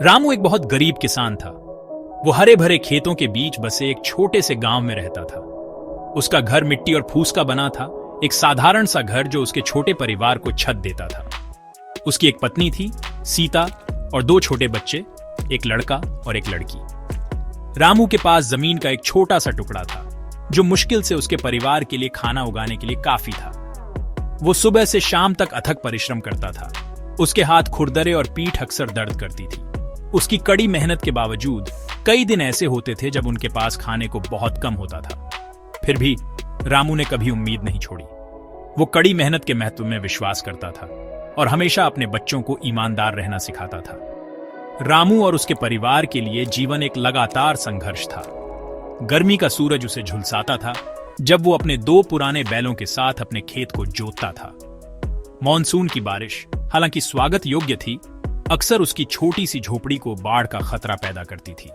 रामू एक बहुत गरीब किसान था। वो हरे भरे खेतों के बीच बसे एक छोटे से गांव में रहता था। उसका घर मिट्टी और फूस का बना था, एक साधारण सा घर जो उसके छोटे परिवार को छत देता था। उसकी एक पत्नी थी, सीता, और दो छोटे बच्चे, एक लड़का और एक लड़की। रामू के पास जमीन का एक छोटा सा टुकड़ा था जो मुश्किल से उसके परिवार के लिए खाना उगाने के लिए काफी था। वो सुबह से शाम तक अथक परिश्रम करता था। उसके हाथ खुरदरे और पीठ अक्सर दर्द करती थी। उसकी कड़ी मेहनत के बावजूद कई दिन ऐसे होते थे जब उनके पास खाने को बहुत कम होता था। फिर भी रामू ने कभी उम्मीद नहीं छोड़ी। वो कड़ी मेहनत के महत्व में विश्वास करता था और हमेशा अपने बच्चों को ईमानदार रहना सिखाता था। रामू और उसके परिवार के लिए जीवन एक लगातार संघर्ष था। गर्मी का सूरज उसे झुलसाता था जब वो अपने दो पुराने बैलों के साथ अपने खेत को जोतता था। मॉनसून की बारिश, हालांकि स्वागत योग्य थी, अक्सर उसकी छोटी सी झोपड़ी को बाढ़ का खतरा पैदा करती थी।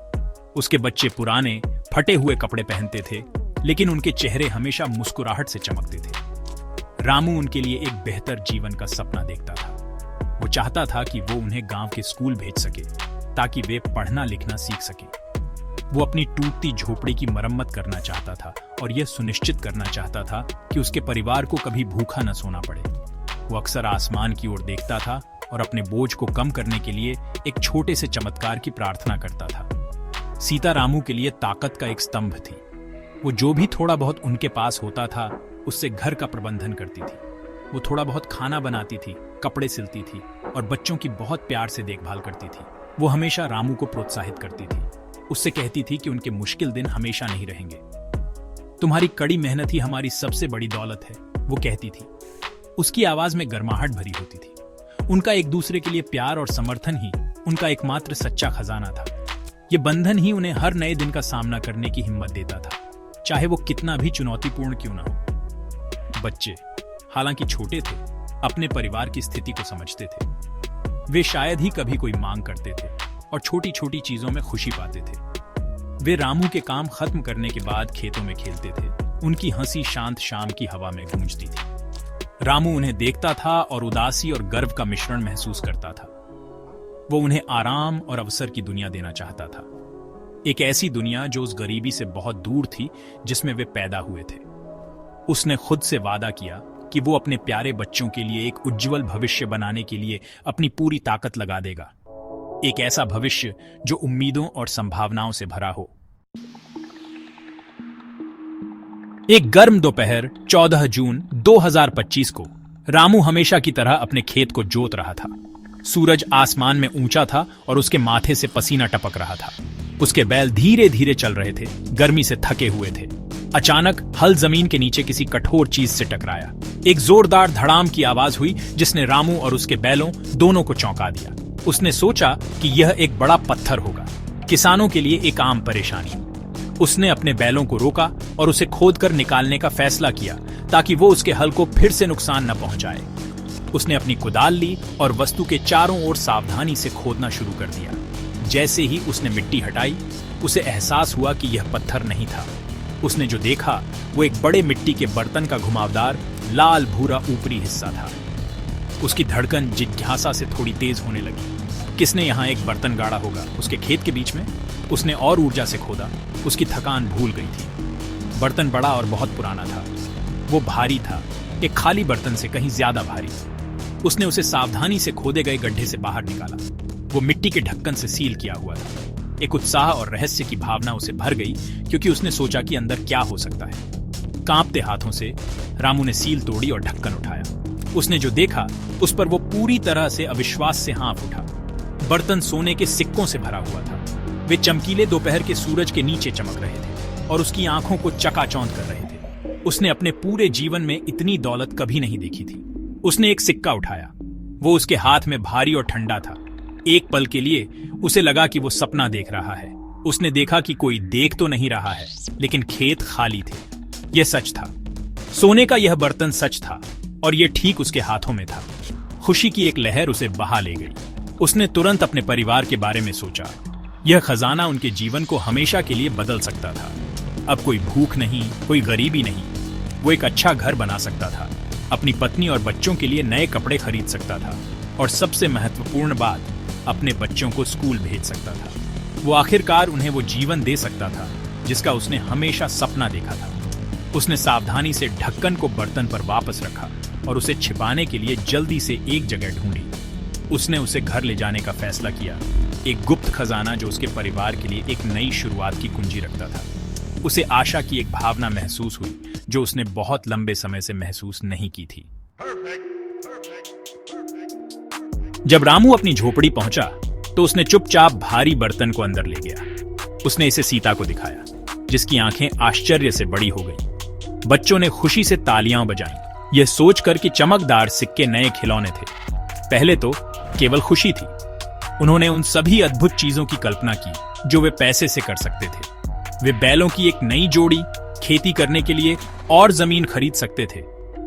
उसके बच्चे पुराने फटे हुए कपड़े पहनते थे, लेकिन उनके चेहरे हमेशा मुस्कुराहट से चमकते थे। रामू उनके लिए एक बेहतर जीवन का सपना देखता था। वो चाहता था कि वो उन्हें गांव के स्कूल भेज सके ताकि वे पढ़ना लिखना सीख सके। वो अपनी टूटती झोपड़ी की मरम्मत करना चाहता था और यह सुनिश्चित करना चाहता था कि उसके परिवार को कभी भूखा न सोना पड़े। वो अक्सर आसमान की ओर देखता था और अपने बोझ को कम करने के लिए एक छोटे से चमत्कार की प्रार्थना करता था। सीता रामू के लिए ताकत का एक स्तंभ थी। वो जो भी थोड़ा बहुत उनके पास होता था उससे घर का प्रबंधन करती थी। वो थोड़ा बहुत खाना बनाती थी, कपड़े सिलती थी और बच्चों की बहुत प्यार से देखभाल करती थी। वो हमेशा रामू को प्रोत्साहित करती थी। उससे कहती थी कि उनके मुश्किल दिन हमेशा नहीं रहेंगे। तुम्हारी कड़ी मेहनत ही हमारी सबसे बड़ी दौलत है, वो कहती थी। उसकी आवाज में गर्माहट भरी होती थी। उनका एक दूसरे के लिए प्यार और समर्थन ही उनका एकमात्र सच्चा खजाना था। ये बंधन ही उन्हें हर नए दिन का सामना करने की हिम्मत देता था, चाहे वो कितना भी चुनौतीपूर्ण क्यों ना हो। बच्चे, हालांकि छोटे थे, अपने परिवार की स्थिति को समझते थे। वे शायद ही कभी कोई मांग करते थे और छोटी छोटी चीजों में खुशी पाते थे। वे रामू के काम खत्म करने के बाद खेतों में खेलते थे। उनकी हंसी शांत शाम की हवा में गूंजती थी। रामू उन्हें देखता था और उदासी और गर्व का मिश्रण महसूस करता था। वो उन्हें आराम और अवसर की दुनिया देना चाहता था, एक ऐसी दुनिया जो उस गरीबी से बहुत दूर थी जिसमें वे पैदा हुए थे। उसने खुद से वादा किया कि वो अपने प्यारे बच्चों के लिए एक उज्जवल भविष्य बनाने के लिए अपनी पूरी ताकत लगा देगा। एक ऐसा भविष्य जो उम्मीदों और संभावनाओं से भरा हो। एक गर्म दोपहर 14 जून 2025 को रामू हमेशा की तरह अपने खेत को जोत रहा था। सूरज आसमान में ऊंचा था और उसके माथे से पसीना टपक रहा था। उसके बैल धीरे धीरे चल रहे थे, गर्मी से थके हुए थे। अचानक हल जमीन के नीचे किसी कठोर चीज से टकराया। एक जोरदार धड़ाम की आवाज हुई जिसने रामू और उसके बैलों दोनों को चौंका दिया। उसने सोचा कि यह एक बड़ा पत्थर होगा, किसानों के लिए एक आम परेशानी। उसने अपने बैलों को रोका और उसे खोदकर निकालने का फैसला किया ताकि वो उसके हल को फिर से नुकसान न पहुंचाए। उसने अपनी कुदाल ली और वस्तु के चारों ओर सावधानी से खोदना शुरू कर दिया। जैसे ही उसने मिट्टी हटाई, उसे एहसास हुआ कि यह पत्थर नहीं था। उसने जो देखा वो एक बड़े मिट्टी के बर्तन का घुमावदार लाल भूरा ऊपरी हिस्सा था। उसकी धड़कन जिज्ञासा से थोड़ी तेज होने लगी। किसने यहाँ एक बर्तन गाड़ा होगा उसके खेत के बीच में? उसने और ऊर्जा से खोदा। उसकी थकान भूल गई थी। बर्तन बड़ा और बहुत पुराना था। वो भारी था, एक खाली बर्तन से कहीं ज्यादा भारी। उसने उसे सावधानी से खोदे गए गड्ढे से बाहर निकाला। वो मिट्टी के ढक्कन से सील किया हुआ था। एक उत्साह और रहस्य की भावना उसे भर गई क्योंकि उसने सोचा कि अंदर क्या हो सकता है। कांपते हाथों से रामू ने सील तोड़ी और ढक्कन उठाया। उसने जो देखा उस पर वो पूरी तरह से अविश्वास से हाँफ उठा। बर्तन सोने के सिक्कों से भरा हुआ था। वे चमकीले दोपहर के सूरज के नीचे चमक रहे थे और उसकी आंखों को चकाचौंध कर रहे थे। उसने अपने पूरे जीवन में इतनी दौलत कभी नहीं देखी थी। उसने एक सिक्का उठाया। वो उसके हाथ में भारी और ठंडा था। एक पल के लिए उसे लगा कि वो सपना देख रहा है। उसने देखा कि कोई देख तो नहीं रहा है, लेकिन खेत खाली थे। यह सच था। सोने का यह बर्तन सच था और यह ठीक उसके हाथों में था। खुशी की एक लहर उसे बहा ले गई। उसने तुरंत अपने परिवार के बारे में सोचा। यह खजाना उनके जीवन को हमेशा के लिए बदल सकता था। अब कोई भूख नहीं, कोई गरीबी नहीं। वो एक अच्छा घर बना सकता था, अपनी पत्नी और बच्चों के लिए नए कपड़े खरीद सकता था और सबसे महत्वपूर्ण बात, अपने बच्चों को स्कूल भेज सकता था। वो आखिरकार उन्हें वो जीवन दे सकता था जिसका उसने हमेशा सपना देखा था। उसने सावधानी से ढक्कन को बर्तन पर वापस रखा और उसे छिपाने के लिए जल्दी से एक जगह ढूंढी। उसने उसे घर ले जाने का फैसला किया, एक गुप्त खजाना जो उसके परिवार के लिए एक नई शुरुआत की कुंजी रखता था। उसे आशा की एक भावना महसूस हुई जो उसने बहुत लंबे समय से महसूस नहीं की थी। जब रामू अपनी झोपड़ी पहुंचा तो उसने चुपचाप भारी बर्तन को अंदर ले गया। उसने इसे सीता को दिखाया, जिसकी आंखें आश्चर्य से बड़ी हो गईं। बच्चों ने खुशी से तालियां बजाईं, यह सोचकर कि चमकदार सिक्के नए खिलौने थे। पहले तो केवल खुशी थी। उन्होंने उन सभी अद्भुत चीजों की कल्पना की जो वे पैसे से कर सकते थे। वे बैलों की एक नई जोड़ी, खेती करने के लिए और जमीन खरीद सकते थे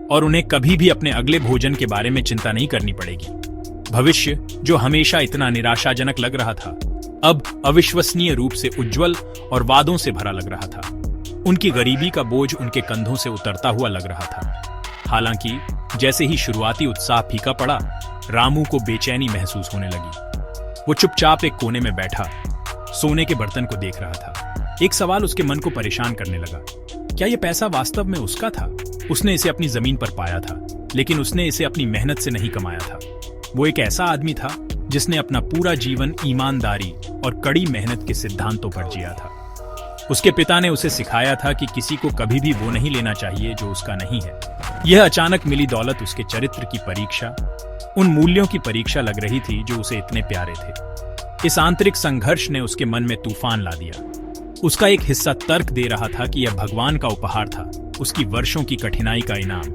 और उन्हें कभी भी अपने अगले भोजन के बारे में चिंता नहीं करनी पड़ेगी। भविष्य जो हमेशा इतना निराशाजनक लग रहा था, अब अविश्वसनीय रूप से उज्जवल और वादों से भरा लग रहा था। उनकी गरीबी का बोझ उनके कंधों से उतरता हुआ लग रहा था। हालांकि जैसे ही शुरुआती उत्साह फीका पड़ा, रामू को बेचैनी महसूस होने लगी। वो चुपचाप एक कोने में बैठा सोने के बर्तन को देख रहा था। एक सवाल उसके मन को परेशान करने लगा, क्या यह पैसा वास्तव में उसका था? उसने इसे अपनी जमीन पर पाया था, लेकिन उसने इसे अपनी मेहनत से नहीं कमाया था। वो एक ऐसा आदमी था जिसने अपना पूरा जीवन ईमानदारी और कड़ी मेहनत के सिद्धांतों पर जिया था। उसके पिता ने उसे सिखाया था कि किसी को कभी भी वो नहीं लेना चाहिए जो उसका नहीं है। यह अचानक मिली दौलत उसके चरित्र की परीक्षा, उन मूल्यों की परीक्षा लग रही थी जो उसे इतने प्यारे थे। इस आंतरिक संघर्ष ने उसके मन में तूफान ला दिया। उसका एक हिस्सा तर्क दे रहा था कि यह भगवान का उपहार था, उसकी वर्षों की कठिनाई का इनाम।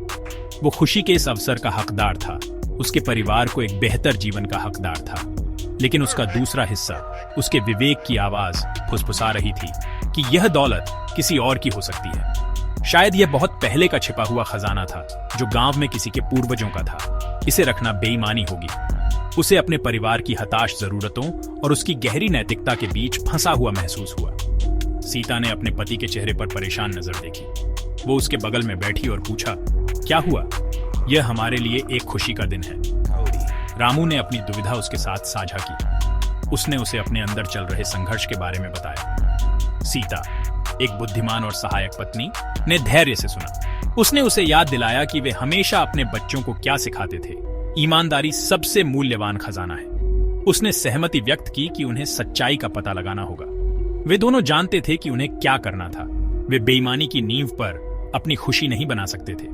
वो खुशी के इस अवसर का हकदार था, उसके परिवार को एक बेहतर जीवन का हकदार था। लेकिन उसका दूसरा हिस्सा, उसके विवेक की आवाज फुसफुसा रही थी कि यह दौलत किसी और की हो सकती है। शायद यह बहुत पहले का छिपा हुआ खजाना था जो गांव में किसी के पूर्वजों का था। इसे रखना बेईमानी होगी। उसे अपने परिवार की हताश जरूरतों और उसकी गहरी नैतिकता के बीच फंसा हुआ महसूस हुआ। सीता ने अपने पति के चेहरे पर परेशान नजर देखी। वो उसके बगल में बैठी और पूछा, क्या हुआ? यह हमारे लिए एक खुशी का दिन है। रामू ने अपनी दुविधा उसके साथ साझा की। उसने उसे अपने अंदर चल रहे संघर्ष के बारे में बताया। सीता, एक बुद्धिमान और सहायक पत्नी, ने धैर्य से सुना। उसने उसे याद दिलाया कि वे हमेशा अपने बच्चों को क्या सिखाते थे, ईमानदारी सबसे मूल्यवान खजाना है। उसने सहमति व्यक्त की कि उन्हें सच्चाई का पता लगाना होगा। वे दोनों जानते थे कि उन्हें क्या करना था। वे बेईमानी की नींव पर अपनी खुशी नहीं बना सकते थे।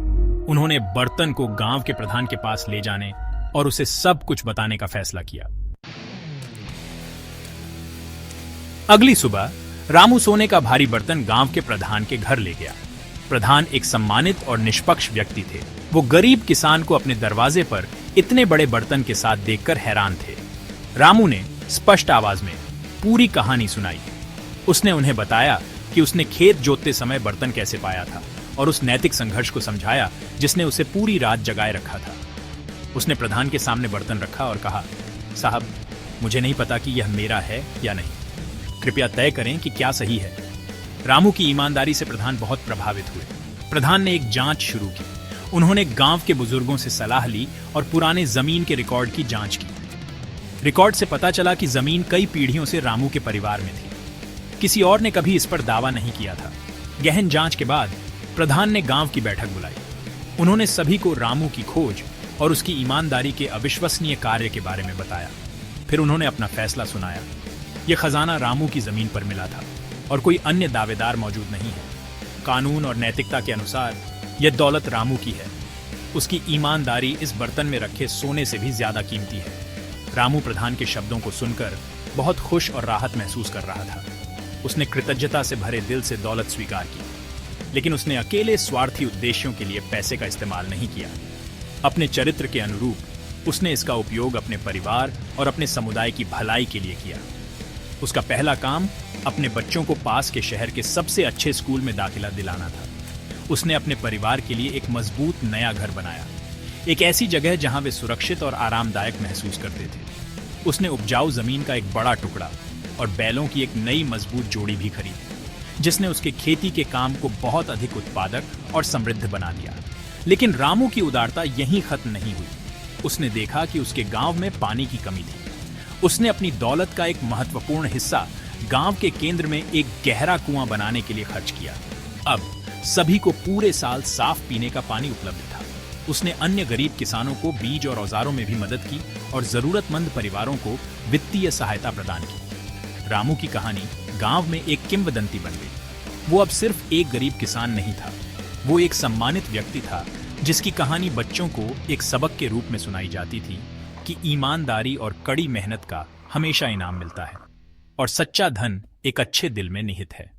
उन्होंने बर्तन को गांव के प्रधान के पास ले जाने और उसे सब कुछ बताने का फैसला किया। अगली सुबह रामू सोने का भारी बर्तन गांव के प्रधान के घर ले गया। प्रधान एक सम्मानित और निष्पक्ष व्यक्ति थे। वो गरीब किसान को अपने दरवाजे पर इतने बड़े बर्तन के साथ देखकर हैरान थे। रामू ने स्पष्ट आवाज में पूरी कहानी सुनाई। उसने उन्हें बताया कि उसने खेत जोतते समय बर्तन कैसे पाया था और उस नैतिक संघर्ष को समझाया जिसने उसे पूरी रात जगाए रखा था। उसने प्रधान के सामने बर्तन रखा और कहा, साहब, मुझे नहीं पता कि यह मेरा है या नहीं। कृपया तय करें कि क्या सही है। रामू की ईमानदारी से प्रधान बहुत प्रभावित हुए। प्रधान ने एक जांच शुरू की। उन्होंने गांव के बुजुर्गों से सलाह ली और पुराने जमीन के रिकॉर्ड की जांच की। रिकॉर्ड से पता चला कि जमीन कई पीढ़ियों से रामू के परिवार में थी। किसी और ने कभी इस पर दावा नहीं किया था। गहन जांच के बाद प्रधान ने गांव की बैठक बुलाई। उन्होंने सभी को रामू की खोज और उसकी ईमानदारी के अविश्वसनीय कार्य के बारे में बताया। फिर उन्होंने अपना फैसला सुनाया। यह खजाना रामू की जमीन पर मिला था और कोई अन्य दावेदार मौजूद नहीं है। कानून और नैतिकता के अनुसार यह दौलत रामू की है। उसकी ईमानदारी इस बर्तन में रखे सोने से भी ज्यादा कीमती है। रामू प्रधान के शब्दों को सुनकर बहुत खुश और राहत महसूस कर रहा था। उसने कृतज्ञता से भरे दिल से दौलत स्वीकार की, लेकिन उसने अकेले स्वार्थी उद्देश्यों के लिए पैसे का इस्तेमाल नहीं किया। अपने चरित्र के अनुरूप उसने इसका उपयोग अपने परिवार और अपने समुदाय की भलाई के लिए किया। उसका पहला काम अपने बच्चों को पास के शहर के सबसे अच्छे स्कूल में दाखिला दिलाना था। उसने अपने परिवार के लिए एक मजबूत नया घर बनाया, एक ऐसी जगह जहां वे सुरक्षित और आरामदायक महसूस करते थे। उसने उपजाऊ जमीन का एक बड़ा टुकड़ा और बैलों की एक नई मजबूत जोड़ी भी खरीदी, जिसने उसके खेती के काम को बहुत अधिक उत्पादक और समृद्ध बना दिया। लेकिन रामू की उदारता यहीं खत्म नहीं हुई। उसने देखा कि उसके गांव में पानी की कमी थी। उसने अपनी दौलत का एक महत्वपूर्ण हिस्सा गांव के केंद्र में एक गहरा कुआं बनाने के लिए खर्च किया। अब सभी को पूरे साल साफ पीने का पानी उपलब्ध था। उसने अन्य गरीब किसानों को बीज और औजारों में भी मदद की और जरूरतमंद परिवारों को वित्तीय सहायता प्रदान की। रामू की कहानी गांव में एक किंवदंती बन गई। वो अब सिर्फ एक गरीब किसान नहीं था, वो एक सम्मानित व्यक्ति था जिसकी कहानी बच्चों को एक सबक के रूप में सुनाई जाती थी कि ईमानदारी और कड़ी मेहनत का हमेशा इनाम मिलता है और सच्चा धन एक अच्छे दिल में निहित है।